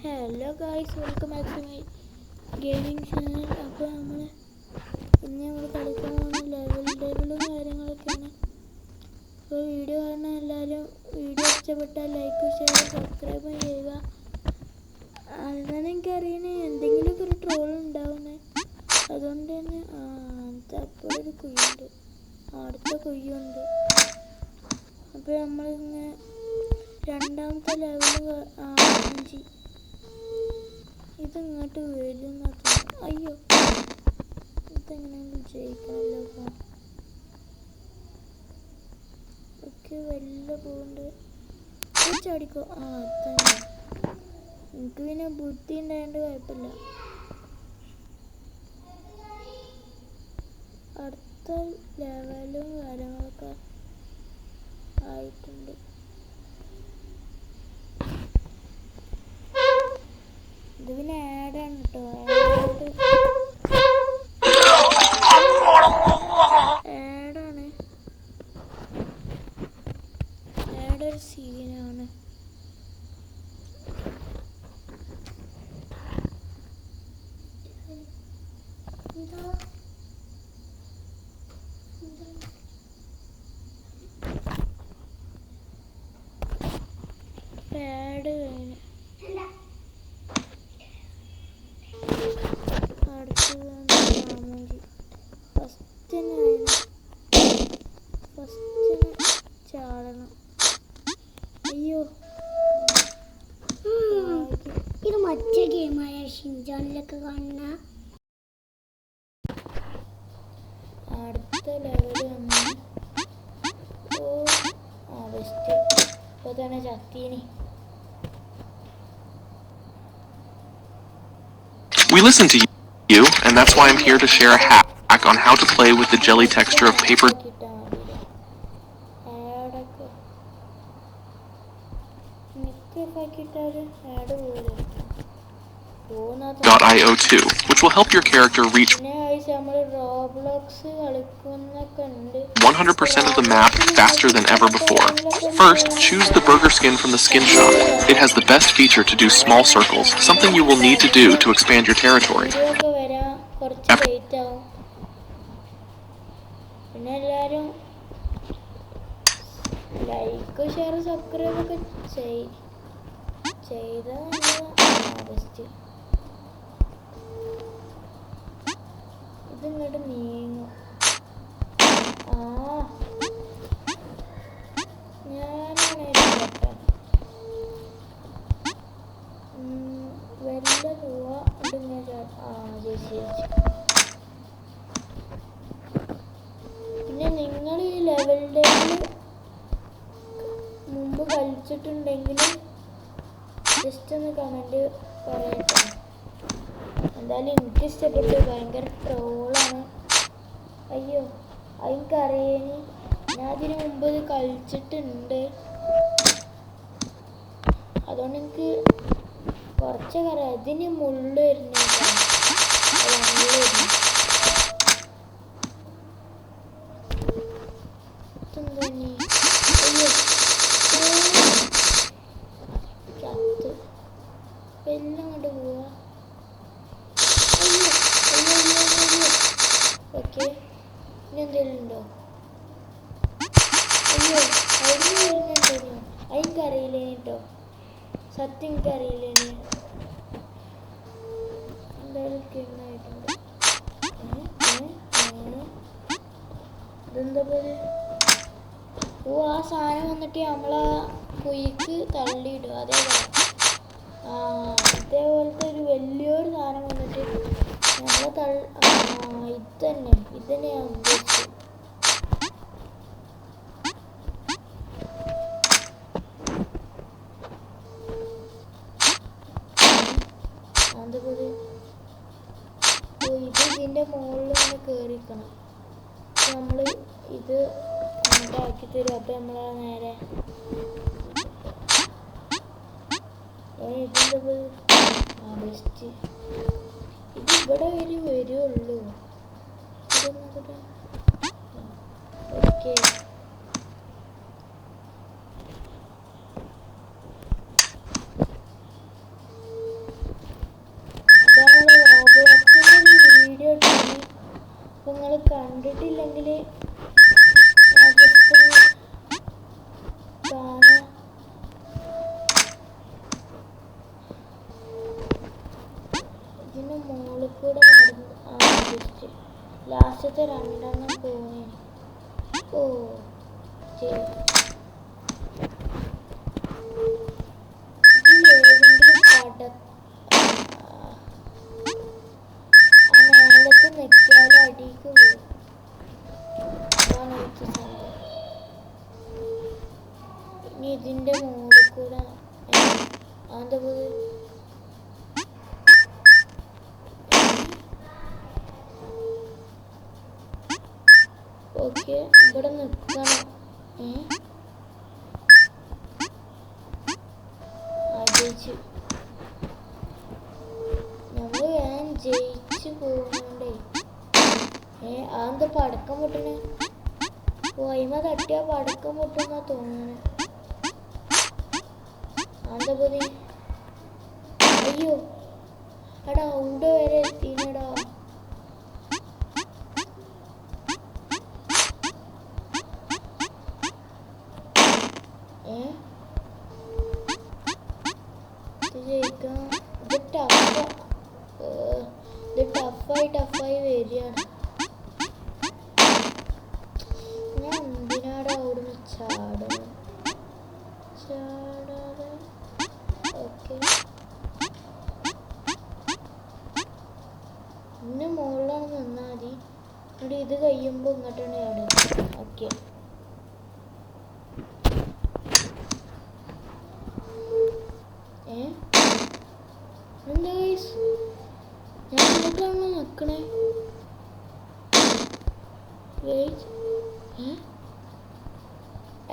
Hello guys, welcome back to my gaming channel. അപ്പോൾ ഇന്ന് നമ്മൾ കളിക്കാൻ പോകുന്ന ലെവലും കാര്യങ്ങളൊക്കെയാണ്. അപ്പോൾ വീഡിയോ കാണുന്ന എല്ലാവരും വീഡിയോ ഇഷ്ടപ്പെട്ടാൽ ലൈക്ക്, ഷെയർ, സബ്സ്ക്രൈബ് ചെയ്യുക. അതാണ് എനിക്കറിയണേ എന്തെങ്കിലുമൊക്കെ ഒരു ട്രോൾ ഉണ്ടാവുന്നത്. അതുകൊണ്ട് തന്നെ അപ്പോഴൊരു കുയ്യുണ്ട്, അടുത്ത കുയ്യുണ്ട്. അപ്പോൾ നമ്മളിങ്ങനെ രണ്ടാമത്തെ ലെവൽ 5 ഇതിങ്ങോട്ട് വരും. അയ്യോ, ഇതെങ്ങനെയെങ്കിലും ജയിക്കണമല്ലോ. ഒക്കെ വല്ല പോകുന്നുണ്ട്. ചാടിക്കോ. തന്നെ എനിക്ക് പിന്നെ ബുദ്ധി ഉണ്ടായതുകൊണ്ട് കുഴപ്പമില്ല. അടുത്ത ലെവലും കാര്യങ്ങളൊക്കെ ആയിട്ടുണ്ട്. ഇത് പിന്നെ ആഡാണ് കേട്ടോ. ആഡാണ്, ആഡൊരു സീനാണ്. ആഡ് കഴിഞ്ഞു. ഫസ്റ്റ് ചാടണം. അയ്യോ, ഇത് മറ്റേ ഗെയിമായ ഷിൻചാനിലൊക്കെ കാണുന്ന അടുത്ത ലെവല് വന്ന് ബെസ്റ്റ്. ഇപ്പോൾ തന്നെ ചത്തീനി. We listen to you, and that's why I'm here to share a hack on how to play with the jelly texture of paper. .io2, which will help your character reach 100% of the map faster than ever before. First, choose the burger skin from the skin shop. It has the best feature to do small circles, something you will need to do to expand your territory. Like, share, subscribe ഒക്കെ ചെയ്താൽ best. ഇതിങ്ങോട്ട് നീങ്ങും. ഞാനാണ് വല്ല പോവാ. പിന്നെ നിങ്ങൾ ഈ ലെവലിൻ്റെ മുമ്പ് കളിച്ചിട്ടുണ്ടെങ്കിൽ ജസ്റ്റ് ഒന്ന് കമൻറ്റ് പറയട്ടെ. എന്തായാലും എനിക്കിഷ്ടപ്പെട്ടു. ഭയങ്കര ട്രോളാണ്. അയ്യോ, എനിക്കറിയാനി. ഞാൻ അതിന് മുമ്പ് ഇത് കളിച്ചിട്ടുണ്ട്. അതുകൊണ്ട് എനിക്ക് കുറച്ചൊക്കെ അറിയാം. ഇതിന് മുള്ളു വരുന്നു. അയ്യോ, ചത്ത് എല്ലാം കൊണ്ട് പോവാ. ഓക്കെ, ഇനി എന്തെങ്കിലും ഉണ്ടോ? അയ്യോ, അതിന് വരുന്നുണ്ടോ? എനിക്കറിയില്ലേ കേട്ടോ, സത്യം എനിക്കറിയില്ലേന്. എന്തായാലും കിണ്ണായിട്ടുണ്ട്. ഇതെന്താ പോലെ? ആ സാധനം വന്നിട്ട് നമ്മളെ കുഴിക്ക് തള്ളിയിടും. അതേപോലെ ഇതേപോലത്തെ ഒരു വലിയൊരു സാധനം വന്നിട്ട് നമ്മളെ ഇതന്നെ ഞാൻ ഉദ്ദേശിച്ചത്. അതുപോലെ ഇതിൻ്റെ മുകളിൽ ഇങ്ങനെ കയറിക്കണം. നമ്മൾ ഇത് ആക്കി തരും. അപ്പം നമ്മൾ നേരെ ഇതിൻ്റെ ബെസ്റ്റ്. ഇത് ഇവിടെ വരുള്ളൂ. ഓക്കെ, കണ്ടിട്ടില്ലെങ്കിൽ ഞാൻ ജസ്റ്റ് ഒന്ന് കാണാം. ഇതിന് മുകളിൽ കൂടെ നടന്ന് ജസ്റ്റ് ലാസ്റ്റത്തെ രണ്ടെണ്ണം പോയി. ഓ ശരി, ഇതിലേതെങ്കിലും മേലത്ത് നെക്കിയാൽ അടിക്ക് പോകും. അതാണ് എനിക്ക് സംഭവം. ഇനി ഇതിന്റെ മുകളിൽ കൂടെ എന്താ പോയി ഓക്കെ ഇവിടെ നിൽക്കണം. ജയിച്ചു. നമ്മൾ ഞാൻ ജയിച്ചു പോകുന്നുണ്ടേ. അതെന്താ പടക്കം പൊട്ടണേ? വൈമ തട്ടിയാ പടക്കം പൊട്ടുന്നാ തോന്നണേ. എന്താ പോയി? അയ്യോ എടാ അവിടെ വരെ എത്തിനടാ. ടഫായി വരികയാണ്. ഞാൻ എന്തിനാടാ അവിടുന്ന് ചാടാതെ. ഓക്കെ ഇന്ന് മുകളിലാണ് നിന്നാൽ മതി. എന്നിട്ട് ഇത് കഴിയുമ്പോൾ ഇങ്ങോട്ടാണ് ചാടുന്നത്. ഓക്കെ എന്താ ഞാൻ ഇങ്ങോട്ടാണല്ലോ നിൽക്കണേ.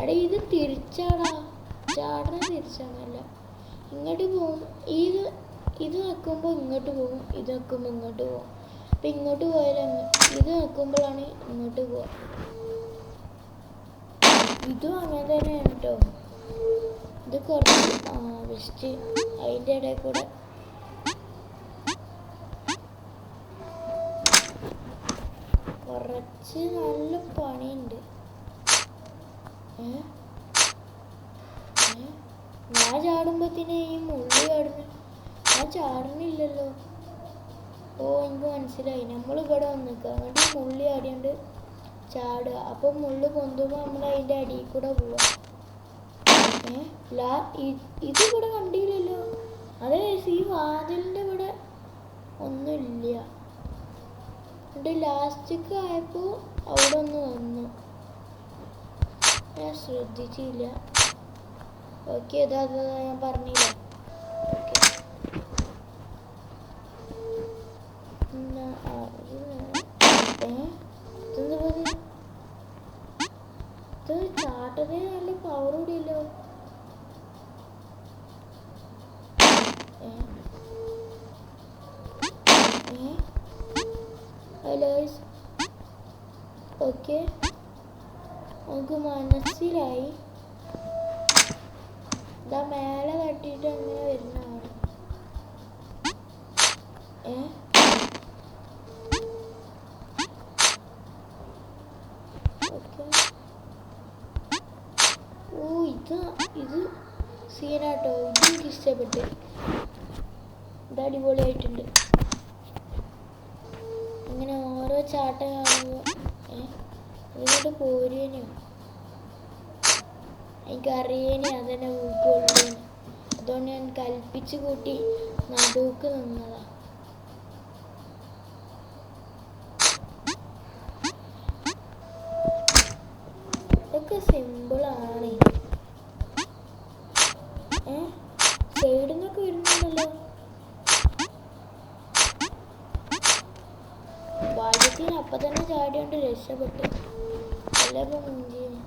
എടാ ഇത് തിരിച്ചാടാ, ചാടണ തിരിച്ചാണല്ല. ഇങ്ങോട്ട് പോകും. ഇത് നിൽക്കുമ്പോൾ ഇങ്ങോട്ട് പോകും, ഇത് നിൽക്കുമ്പോൾ ഇങ്ങോട്ട് പോകും. അപ്പം ഇങ്ങോട്ട് പോയാൽ ഇത് നിൽക്കുമ്പോഴാണ് ഇങ്ങോട്ട് പോവുക. ഇതും അങ്ങനെ തന്നെയാണ് കേട്ടോ. ഇത് കുറച്ച് വെസ്റ്റ് അതിൻ്റെ ഇടയിൽ കൂടെ കുറച്ച് നല്ല പണിയുണ്ട്. ഞാൻ ചാടുമ്പോഴത്തേന് ഈ മുള്ളി ചാടുന്നു. ഞാൻ ചാടുന്നില്ലല്ലോ. ഓ എനിക്ക് മനസ്സിലായി. നമ്മളിവിടെ വന്നിക്കുക അങ്ങോട്ട് മുള്ളി ആടിയാണ്ട് ചാടുക. അപ്പം മുള്ളി പൊന്തുമ്പോൾ നമ്മൾ അതിൻ്റെ അടിയിൽ കൂടെ പോവാ. ഇതിവിടെ കണ്ടില്ലല്ലോ. അതേ ഈ വാതിലിൻ്റെ ഇവിടെ ഒന്നുമില്ല. എന്നിട്ട് ലാസ്റ്റൊക്കെ ആയപ്പോൾ അവിടെ ഒന്ന് വന്നു. ഞാൻ ശ്രദ്ധിച്ചില്ല. ഓക്കെ ഇതാ ഞാൻ പറഞ്ഞില്ല. ഓക്കെ ഇത് ചാട്ടത്തിന് നല്ല പവർ കൂടിയല്ലോ. ഓക്കെ നമുക്ക് മനസ്സിലായി. ഇതാ മേലെ തട്ടിയിട്ട് അങ്ങനെ വരുന്നതാണ്. ഓക്കെ ഓ ഇത് സീനാട്ടോ. ഇത് എനിക്ക് ഇഷ്ടപ്പെട്ട്. ഇത് അടിപൊളിയായിട്ടുണ്ട്. ഇങ്ങനെ ഓരോ ചാട്ടം കാണുമ്പോൾ അതുകൊണ്ട് പോരേനോ എനിക്കറിയേനെ അതന്നെ ഉൾക്കൊള്ളു. അതുകൊണ്ട് ഞാൻ കൽപ്പിച്ച് കൂട്ടി നടുക്ക് നിന്നതാ. ഇതൊക്കെ സിമ്പിളാണ്. സൈഡിൽ നിന്നൊക്കെ വരുന്നുണ്ടല്ലോ. ഭാഗ്യത്തിന് അപ്പം തന്നെ ചാടിയോണ്ട് രക്ഷപ്പെട്ടു. അല്ലപ്പോൾ മുഞ്ചീന്.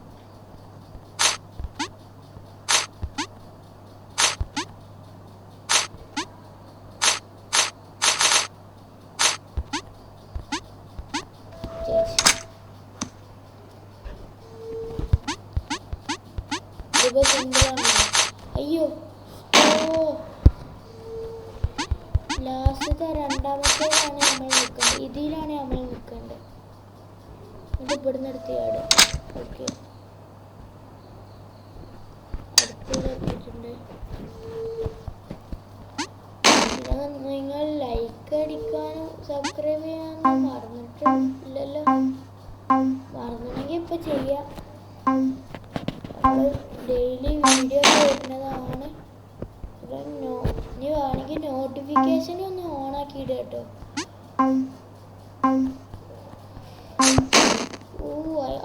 ഇതിപ്പോൾ സിമ്പിളാണ്. അയ്യോ ഓ ലാസ്റ്റത്തെ രണ്ടാമത്തേതാണ് നമ്മൾ നിൽക്കേണ്ടത്. ഇതിലാണ് നമ്മൾ നിൽക്കേണ്ടത്. എന്നിട്ട് ഇവിടുന്ന് എടുത്ത് ചാടുക. ഓക്കെ, അടുത്തതെത്തിയിട്ടുണ്ട്. പിന്നെ നിങ്ങൾ ലൈക്ക് അടിക്കാനും സബ്സ്ക്രൈബ് ചെയ്യാനും മറന്നിട്ടില്ലല്ലോ. മറന്നിട്ടുണ്ടെങ്കിൽ ഇപ്പം ചെയ്യാം. നമ്മൾ ഡെയിലി വീഡിയോ വരുന്നതാണ്. ഇനി വേണമെങ്കിൽ നോട്ടിഫിക്കേഷൻ ഒന്ന് ഓണാക്കിയിടുക കേട്ടോ.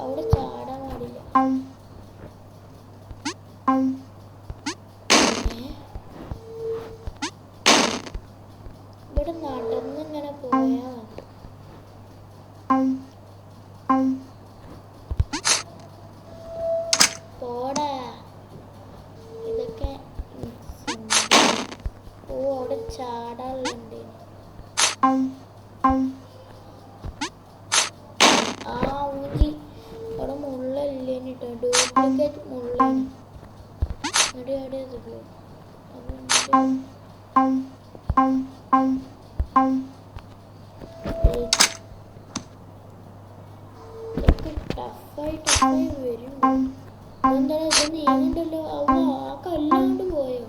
അവിടെ ചാടാൻ പാടില്ല. ഇവിടെ നടന്നിങ്ങനെ പോയാ പോടാ. ഇതൊക്കെ അവിടെ ചാടാറുണ്ട്. ഊരി അവിടെ മുള്ളല്ലേന് കേട്ടോ, ഡ്യൂപ്ലിക്കേറ്റ് മുള്ളേന്. എന്നിട്ട് അവിടെ അത് പോകും. ടഫായി വരുന്നുണ്ട്. എന്താണ് ഇത് നീങ്ങണ്ടല്ലോ. ആ കല്ലാണ്ട് പോയോ?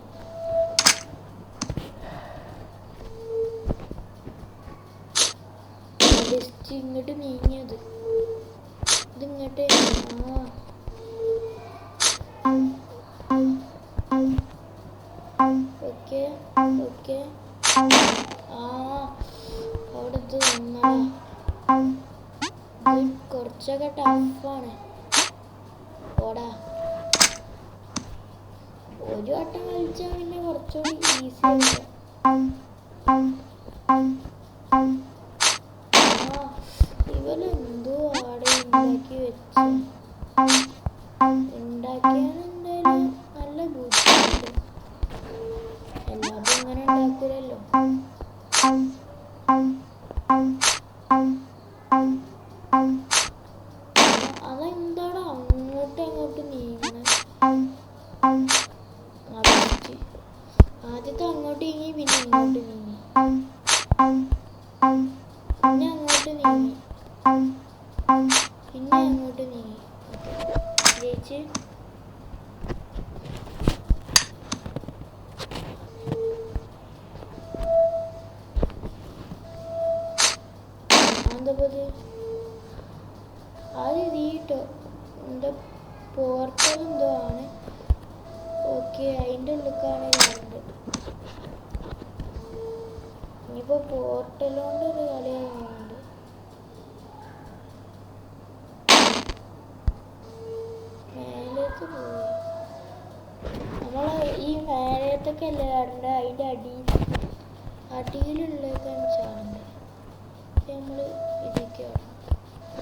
ജസ്റ്റ് ഇങ്ങോട്ട് നീങ്ങിയത്. ഇതിങ്ങോട്ട് ഓക്കെ ഓക്കെ. അവിടെ ഇത് വന്നടാ. ഇത് കുറച്ചൊക്കെ ടഫാണ്. ഓടാ, ഒരു വട്ടം കളിച്ചാൽ പിന്നെ കുറച്ചുകൂടി ഈസിയാണ്. ഇവനെന്തോ ആടെ ഉണ്ടാക്കി വെച്ച. ഉണ്ടാക്കിയാണ് എന്തായാലും നല്ല ബുദ്ധിമുട്ട്. എല്ലാതും ഇങ്ങനെ ഉണ്ടാക്കൂലല്ലോ. അതെന്താണ് അങ്ങോട്ട് നീങ്ങണേ? ആദ്യത്തെ അങ്ങോട്ട് നീങ്ങി, പിന്നെ ഇങ്ങോട്ട് നീങ്ങി, പിന്നെ അങ്ങോട്ട് നീങ്ങി, പിന്നെ അങ്ങോട്ട് നീങ്ങി. ജയിച്ച്. എന്തപ്പത്? അത് ഇതീട്ടോ എന്താ പോർട്ടൽ എന്തോ ആണ്. ഓക്കെ, അതിൻ്റെ ഉള്ളിലേക്കാണ് രണ്ട്. ഇനിയിപ്പോൾ പോർട്ടലുകൊണ്ട് ഒരു കളിയാകുന്നുണ്ട്. മേലേക്ക് പോയി. നമ്മൾ ഈ മേലത്തൊക്കെ അല്ലേ ചാടേണ്ടത്, അതിൻ്റെ അടിയിലുള്ളതൊക്കെയാണ് ചാടേണ്ടത്. നമ്മൾ ഇതൊക്കെയാണ്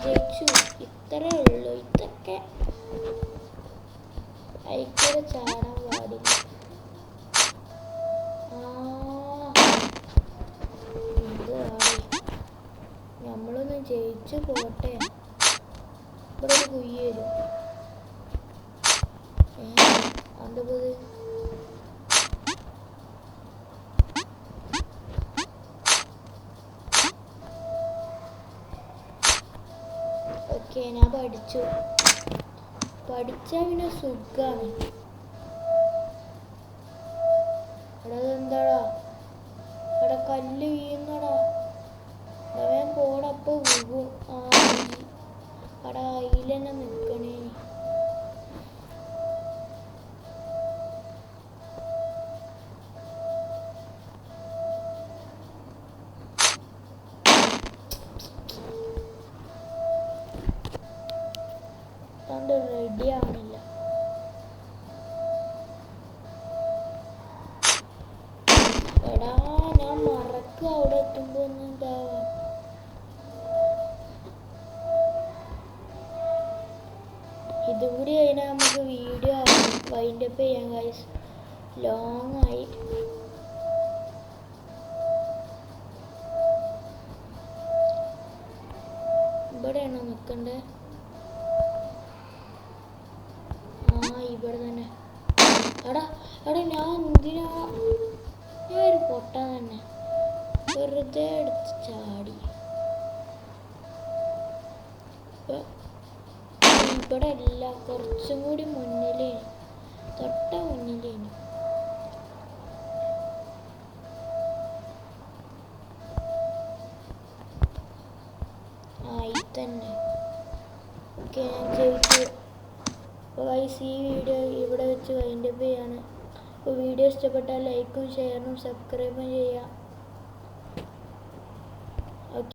ജയിച്ചു. ഇത്രേ ഉള്ളൂ. ഇതൊക്കെ അയക്കൂടെ ചാടാൻ പാടില്ല. നമ്മളൊന്ന് ജയിച്ചു പോട്ടെ. ഇവിടെ ഒരു കുയ്യ വരും. എന്താ പോത്? ഓക്കെ, ഞാൻ പഠിച്ചു. പഠിച്ചാൽ പിന്നെ സുഖമാണ്. അവിടെ എന്താടാ? അവിടെ കല്ല് വീഴുന്നടാ. അവൻ പോടപ്പോ വീഴും. അവിടെ അതിൽ തന്നെ നിൽക്കണേ. അതുകൊണ്ട് റെഡി ആവണില്ല. എടാ, ഞാൻ മറക്കുക അവിടെ എത്തുമ്പോ ഒന്നും ഉണ്ടാവാ. ഇതും കൂടി കഴിഞ്ഞാൽ നമുക്ക് വീഡിയോ വൈൻഡപ്പ് ചെയ്യാം ഗൈസ്. ലോങ് ആയി. ഇവിടെയാണോ നിൽക്കണ്ടേ? ഇവിടെ തന്നെ. എടാ ഞാൻ എന്തിനാ? ഞാൻ ഒരു പൊട്ടാൻ തന്നെ വെറുതെ എടുത്ത് ചാടി. ഇവിടെ അല്ല, കുറച്ചും കൂടി മുന്നിലേന്, തൊട്ട മുന്നിലേന്. തന്നെ. ഓക്കെ, ഞാൻ ജയിച്ചു. അപ്പോൾ ഗൈസ്, ഈ വീഡിയോ ഇവിടെ വെച്ച് വൈൻഡപ്പ് ചെയ്യാണ്. അപ്പോൾ വീഡിയോ ഇഷ്ടപ്പെട്ടാൽ ലൈക്കും ഷെയറും സബ്സ്ക്രൈബും ചെയ്യുക.